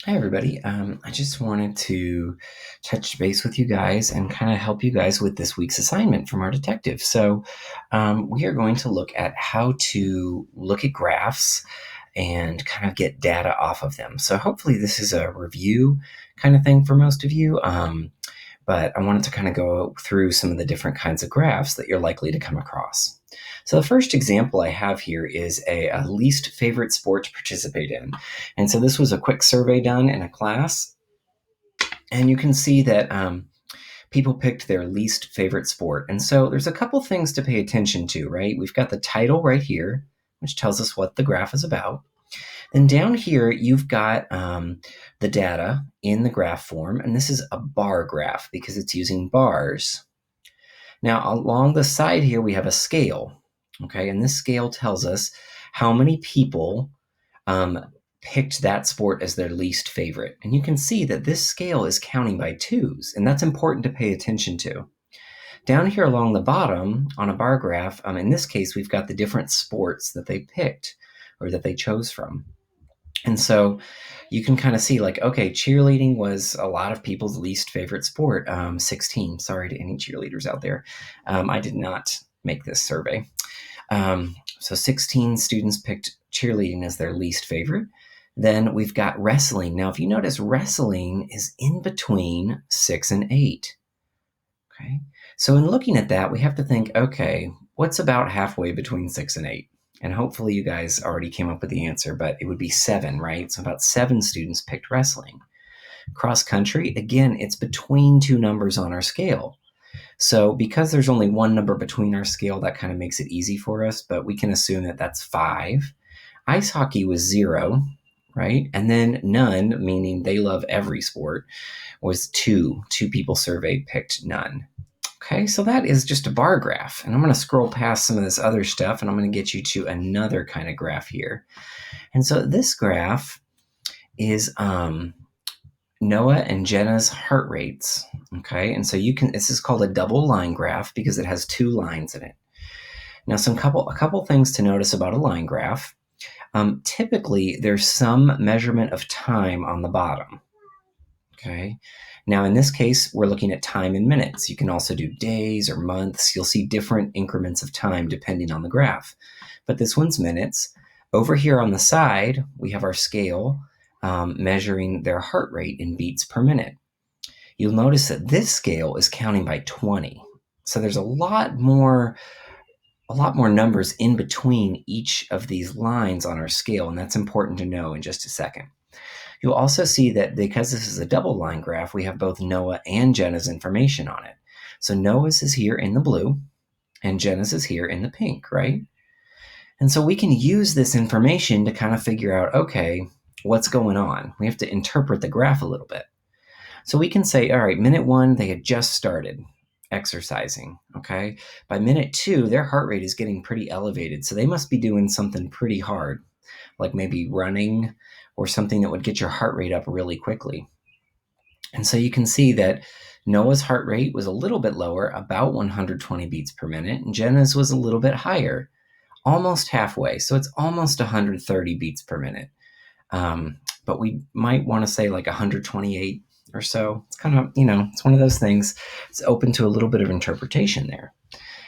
Hi, everybody. I just wanted to touch base with you guys and kind of help you guys with this week's assignment from our detective. We are going to look at how to look at graphs and kind of get data off of them. So, hopefully, this is a review kind of thing for most of you. But I wanted to kind of go through some of the different kinds of graphs that you're likely to come across. So the first example I have here is a least favorite sport to participate in. And so this was a quick survey done in a class. And you can see that people picked their least favorite sport. And so there's a couple things to pay attention to, right? We've got the title right here, which tells us what the graph is about. Then down here, you've got the data in the graph form, and this is a bar graph because it's using bars. Now, along the side here, we have a scale, okay? And this scale tells us how many people picked that sport as their least favorite. And you can see that this scale is counting by twos, and that's important to pay attention to. Down here along the bottom on a bar graph, in this case, we've got the different sports that they picked or that they chose from. And so you can kind of see like, okay, cheerleading was a lot of people's least favorite sport. 16, sorry to any cheerleaders out there. I did not make this survey. So 16 students picked cheerleading as their least favorite. Then we've got wrestling. Now, if you notice, wrestling is in between 6 and 8. Okay. So in looking at that, we have to think, okay, what's about halfway between 6 and 8? And hopefully you guys already came up with the answer, but it would be 7, right? So about 7 students picked wrestling. Cross country, again, it's between two numbers on our scale. So because there's only one number between our scale, that kind of makes it easy for us, but we can assume that that's 5. Ice hockey was 0, right? And then none, meaning they love every sport, was 2. 2 people surveyed picked none. Okay, so that is just a bar graph. And I'm going to scroll past some of this other stuff and I'm going to get you to another kind of graph here. And so this graph is Noah and Jenna's heart rates. Okay, and so this is called a double line graph because it has 2 lines in it. Now, a couple things to notice about a line graph. Typically, there's some measurement of time on the bottom. Okay. Now, in this case, we're looking at time in minutes. You can also do days or months. You'll see different increments of time depending on the graph. But this one's minutes. Over here on the side, we have our scale measuring their heart rate in beats per minute. You'll notice that this scale is counting by 20. So there's a lot more numbers in between each of these lines on our scale, and that's important to know in just a second. You'll also see that because this is a double line graph, we have both Noah and Jenna's information on it. So Noah's is here in the blue, and Jenna's is here in the pink, right? And so we can use this information to kind of figure out, okay, what's going on? We have to interpret the graph a little bit. So we can say, all right, minute 1, they had just started exercising, okay? By minute 2, their heart rate is getting pretty elevated, so they must be doing something pretty hard, like maybe running or something that would get your heart rate up really quickly. And so you can see that Noah's heart rate was a little bit lower, about 120 beats per minute, and Jenna's was a little bit higher, almost halfway. So it's almost 130 beats per minute. But we might want to say like 128 or so. It's kind of, it's one of those things. It's open to a little bit of interpretation there.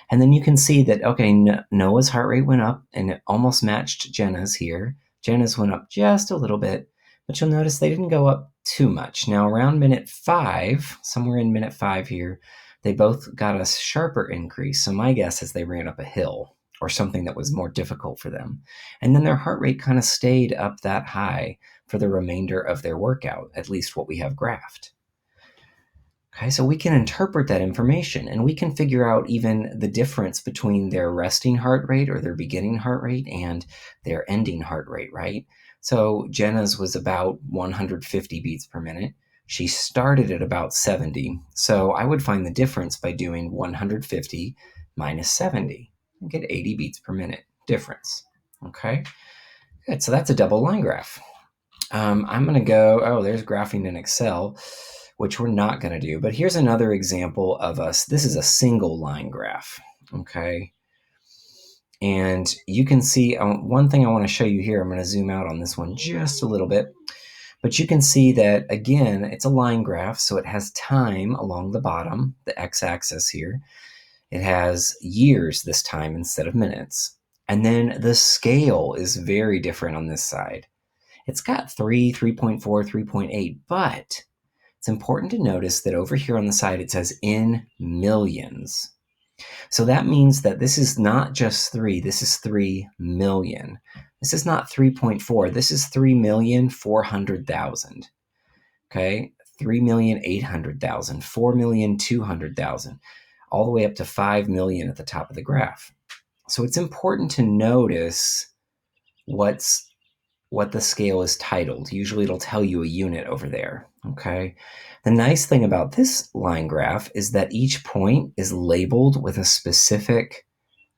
And then you can see that, okay, Noah's heart rate went up and it almost matched Jenna's here. Jenna's went up just a little bit, but you'll notice they didn't go up too much. Now, around minute 5, somewhere in minute 5 here, they both got a sharper increase. So my guess is they ran up a hill or something that was more difficult for them. And then their heart rate kind of stayed up that high for the remainder of their workout, at least what we have graphed. Okay, so we can interpret that information and we can figure out even the difference between their resting heart rate or their beginning heart rate and their ending heart rate, right? So Jenna's was about 150 beats per minute. She started at about 70. So I would find the difference by doing 150 minus 70 and get 80 beats per minute difference. Okay, good. So that's a double line graph. I'm going to go, there's graphing in Excel, which we're not going to do. But here's another example of this is a single line graph, okay? And you can see one thing I want to show you here. I'm going to zoom out on this one just a little bit. But you can see that, again, it's a line graph, so it has time along the bottom, the x-axis here. It has years this time instead of minutes. And then the scale is very different on this side. It's got 3, 3.4, 3.8, but it's important to notice that over here on the side it says in millions. So that means that this is not just 3, this is 3 million. This is not 3.4, this is 3,400,000. Okay, 3,800,000, 4,200,000, all the way up to 5 million at the top of the graph. So it's important to notice what the scale is titled. Usually it'll tell you a unit over there, okay? The nice thing about this line graph is that each point is labeled with a specific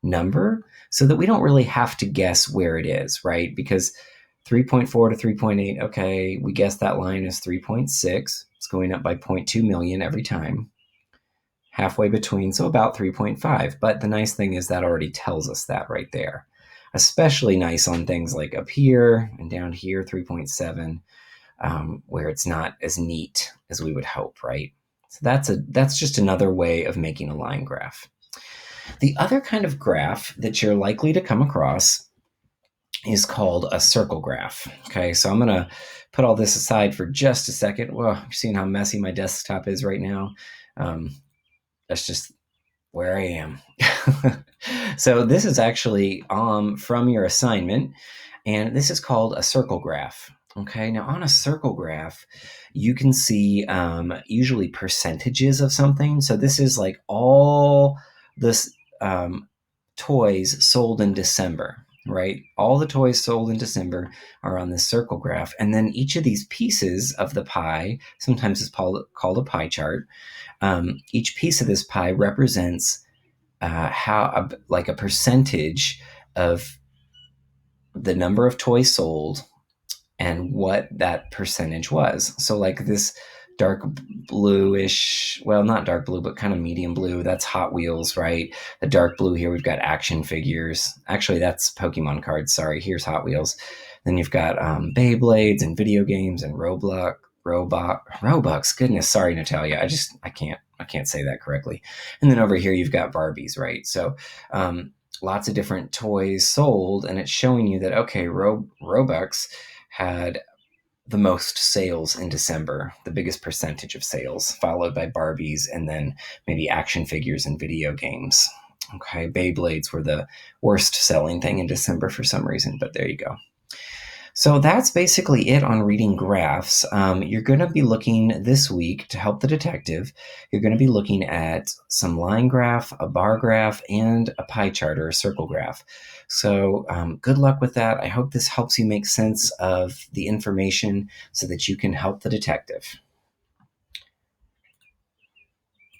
number so that we don't really have to guess where it is, right? Because 3.4 to 3.8, okay, we guess that line is 3.6. It's going up by 0.2 million every time. Halfway between, so about 3.5. But the nice thing is that already tells us that right there. Especially nice on things like up here and down here, 3.7, where it's not as neat as we would hope, right? So that's just another way of making a line graph. The other kind of graph that you're likely to come across is called a circle graph. Okay, so I'm going to put all this aside for just a second. Well, you're seeing how messy my desktop is right now. That's just where I am. So this is actually from your assignment, and this is called a circle graph. Okay, now on a circle graph, you can see usually percentages of something. So this is like all this toys sold in December, right? All the toys sold in December are on this circle graph. And then each of these pieces of the pie, sometimes it's called a pie chart, each piece of this pie represents like a percentage of the number of toys sold and what that percentage was. So like this dark bluish, well, not dark blue, but kind of medium blue, that's Hot Wheels, right? The dark blue here, we've got action figures. Actually, that's Pokemon cards. Sorry, here's Hot Wheels. Then you've got Beyblades and video games and Robux. Goodness, sorry, Natalia. I can't say that correctly. And then over here, you've got Barbies, right? So lots of different toys sold, and it's showing you that, okay, Robux had the most sales in December, the biggest percentage of sales, followed by Barbies and then maybe action figures and video games. Okay, Beyblades were the worst selling thing in December for some reason, but there you go. So that's basically it on reading graphs. You're going to be looking this week to help the detective. You're going to be looking at some line graph, a bar graph, and a pie chart or a circle graph. So good luck with that. I hope this helps you make sense of the information so that you can help the detective.